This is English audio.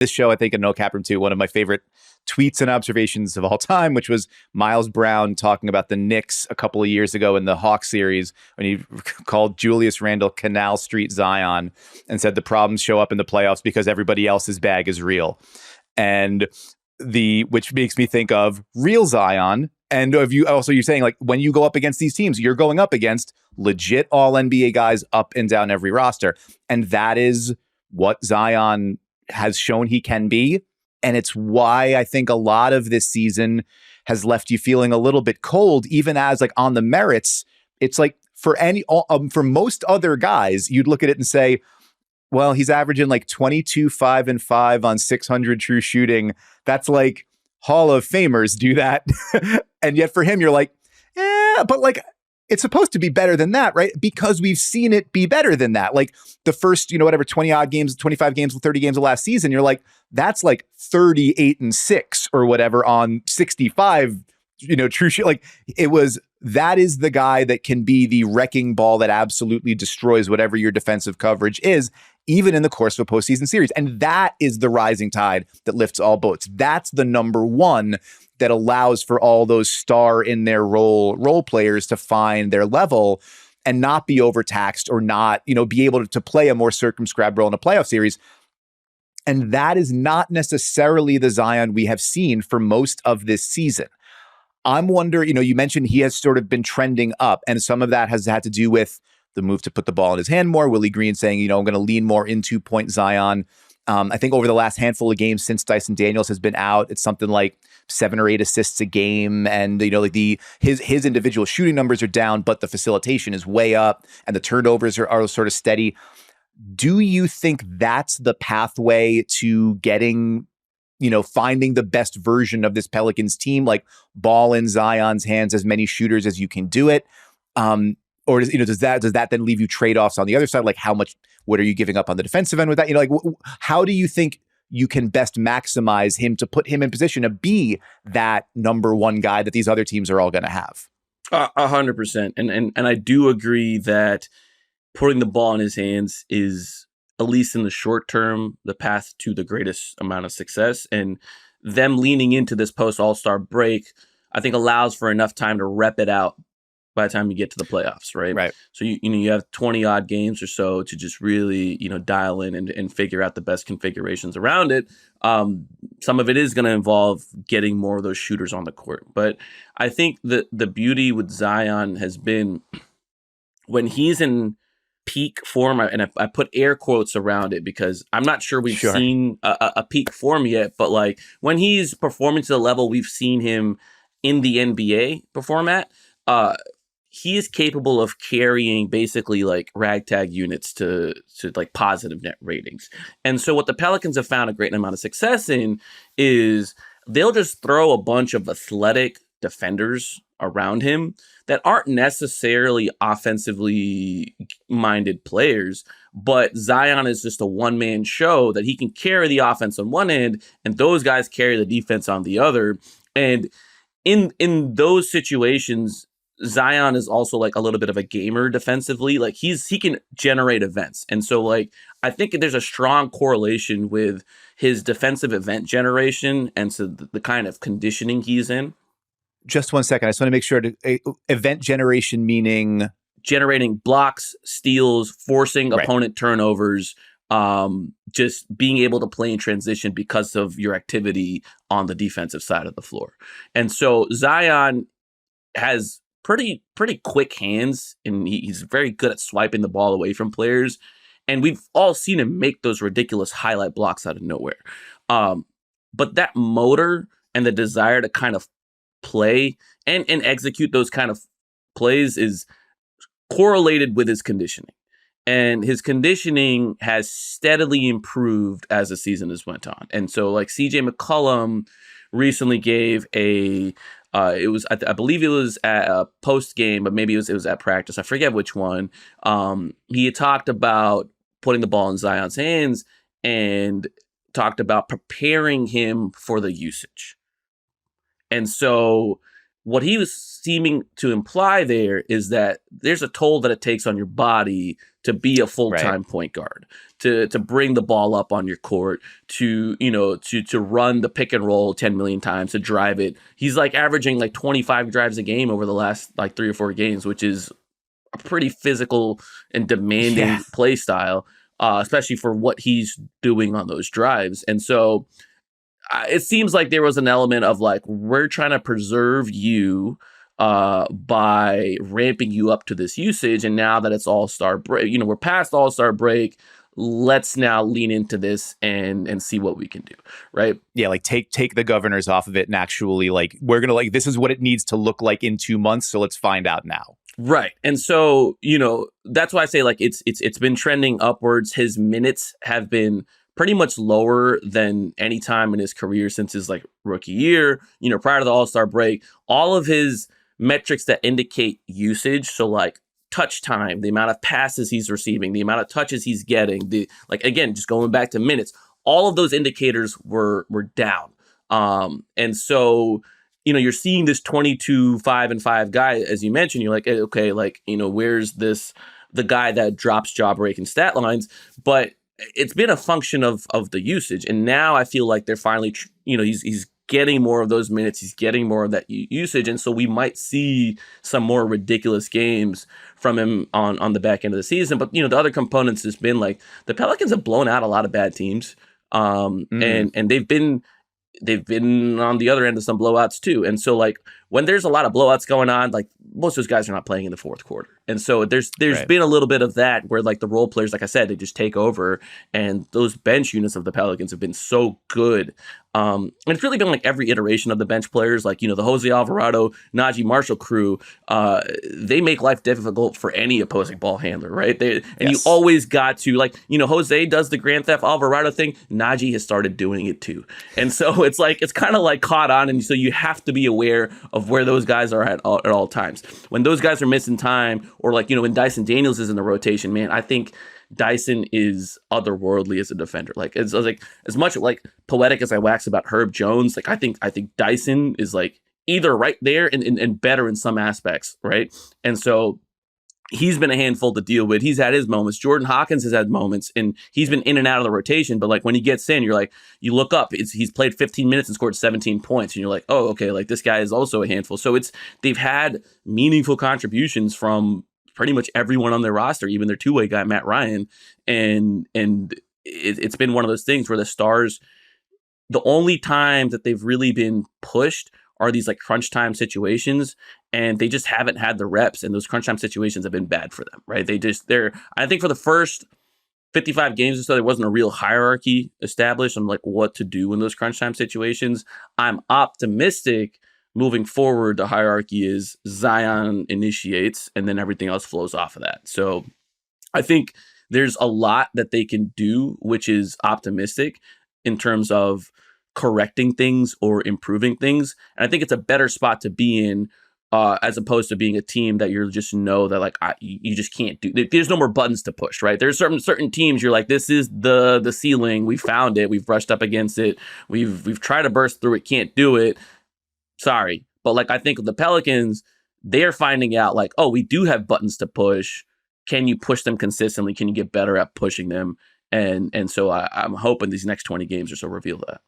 this show, I think in No Cap Room 2, one of my favorite tweets and observations of all time, which was Miles Brown talking about the Knicks a couple of years ago in the Hawks series when he called Julius Randle Canal Street Zion and said the problems show up in the playoffs because everybody else's bag is real. And which makes me think of real Zion. And of you also, you're saying like when you go up against these teams, you're going up against legit all NBA guys up and down every roster. And that is what Zion has shown he can be. And it's why I think a lot of this season has left you feeling a little bit cold, even as like on the merits, it's like for most other guys, you'd look at it and say, well, he's averaging like 22, 5 and 5 on 600 true shooting. That's like Hall of Famers do that. And yet for him, you're like, but like, it's supposed to be better than that, right? Because we've seen it be better than that. Like the first, 20 odd games, 25 games, 30 games of last season, you're like, that's like 38 and 6 or whatever on 65, true shit. Like that is the guy that can be the wrecking ball that absolutely destroys whatever your defensive coverage is, even in the course of a postseason series. And that is the rising tide that lifts all boats. That's the number one that allows for all those star in their role players to find their level and not be overtaxed or not, be able to play a more circumscribed role in a playoff series. And that is not necessarily the Zion we have seen for most of this season. I'm wondering, you mentioned he has sort of been trending up, and some of that has had to do with the move to put the ball in his hand more. Willie Green saying, I'm going to lean more into point Zion. I think over the last handful of games since Dyson Daniels has been out, it's something like 7 or 8 assists a game. And, his individual shooting numbers are down, but the facilitation is way up and the turnovers are sort of steady. Do you think that's the pathway to getting, finding the best version of this Pelicans team, like ball in Zion's hands, as many shooters as you can do it? Or does that then leave you trade-offs on the other side? Like what are you giving up on the defensive end with that? How do you think you can best maximize him to put him in position to be that number one guy that these other teams are all going to have? 100%. And I do agree that putting the ball in his hands is, at least in the short term, the path to the greatest amount of success. And them leaning into this post-All-Star break, I think allows for enough time to rep it out by the time you get to the playoffs, right? Right. So you have 20 odd games or so to just really, dial in and figure out the best configurations around it. Some of it is going to involve getting more of those shooters on the court. But I think the beauty with Zion has been when he's in peak form, and I put air quotes around it because I'm not sure we've seen a peak form yet, but like when he's performing to the level we've seen him in the NBA perform at, he is capable of carrying basically like ragtag units to like positive net ratings. And so what the Pelicans have found a great amount of success in is they'll just throw a bunch of athletic defenders around him that aren't necessarily offensively minded players, but Zion is just a one-man show that he can carry the offense on one end and those guys carry the defense on the other. And in those situations, Zion is also like a little bit of a gamer defensively. Like he can generate events. And so like, I think there's a strong correlation with his defensive event generation and so the kind of conditioning he's in. Just 1 second. I just want to make sure event generation meaning generating blocks, steals, forcing opponent turnovers, just being able to play in transition because of your activity on the defensive side of the floor. And so Zion has pretty quick hands, and he's very good at swiping the ball away from players. And we've all seen him make those ridiculous highlight blocks out of nowhere. But that motor and the desire to kind of play and execute those kind of plays is correlated with his conditioning. And his conditioning has steadily improved as the season has went on. And so like CJ McCollum recently gave I believe it was at a post game, but maybe it was at practice. I forget which one. He had talked about putting the ball in Zion's hands and talked about preparing him for the usage. And so what he was seeming to imply there is that there's a toll that it takes on your body to be a full-time point guard, to bring the ball up on your court, to run the pick and roll 10 million times, to drive it. He's like averaging like 25 drives a game over the last like 3 or 4 games, which is a pretty physical and demanding play style, especially for what he's doing on those drives. And so it seems like there was an element of like, we're trying to preserve you by ramping you up to this usage. And now that it's All-Star break, we're past All-Star break, let's now lean into this and see what we can do. Right. Yeah. Like take the governors off of it and actually like, we're going to like, this is what it needs to look like in 2 months. So let's find out now. Right. And so, that's why I say like it's been trending upwards. His minutes have been pretty much lower than any time in his career since his like rookie year, prior to the All-Star break. All of his metrics that indicate usage, so like touch time, the amount of passes he's receiving, the amount of touches he's getting, again, just going back to minutes, all of those indicators were down. And so, you're seeing this 22-5-5 guy, as you mentioned. You're like, okay, like, where's the guy that drops jaw breaking stat lines? But it's been a function of the usage. And now I feel like they're finally, he's getting more of those minutes. He's getting more of that usage. And so we might see some more ridiculous games from him on the back end of the season. But, the other components has been like the Pelicans have blown out a lot of bad teams. And they've been on the other end of some blowouts too. And so like when there's a lot of blowouts going on, like most of those guys are not playing in the fourth quarter. And so there's been a little bit of that where like the role players, like I said, they just take over, and those bench units of the Pelicans have been so good. And it's really been like every iteration of the bench players, like, the Jose Alvarado, Najee Marshall crew, they make life difficult for any opposing ball handler, right? You always got to like, Jose does the Grand Theft Alvarado thing. Najee has started doing it too. And so it's like, it's kind of like caught on. And so you have to be aware of where those guys are at all times. When those guys are missing time, or like, when Dyson Daniels is in the rotation, man, I think Dyson is otherworldly as a defender. Like, it's like as much like poetic as I wax about Herb Jones, like I think Dyson is like either right there and better in some aspects, right? And so he's been a handful to deal with. He's had his moments. Jordan Hawkins has had moments, and he's been in and out of the rotation. But like when he gets in, you're like, you look up, he's played 15 minutes and scored 17 points, and you're like, oh, okay, like this guy is also a handful. So they've had meaningful contributions from pretty much everyone on their roster, even their two-way guy, Matt Ryan. And it's been one of those things where the Stars, the only time that they've really been pushed are these like crunch time situations, and they just haven't had the reps, and those crunch time situations have been bad for them, right? I think for the first 55 games or so, there wasn't a real hierarchy established on like what to do in those crunch time situations. I'm optimistic moving forward, the hierarchy is Zion initiates, and then everything else flows off of that. So I think there's a lot that they can do, which is optimistic in terms of correcting things or improving things. And I think it's a better spot to be in as opposed to being a team that you're just know that like you just can't do. There's no more buttons to push, right? There's certain teams you're like, this is the ceiling. We found it. We've brushed up against it. We've tried to burst through it. Can't do it. Sorry. But like, I think with the Pelicans, they're finding out like, oh, we do have buttons to push. Can you push them consistently? Can you get better at pushing them? And so I'm hoping these next 20 games or so reveal that.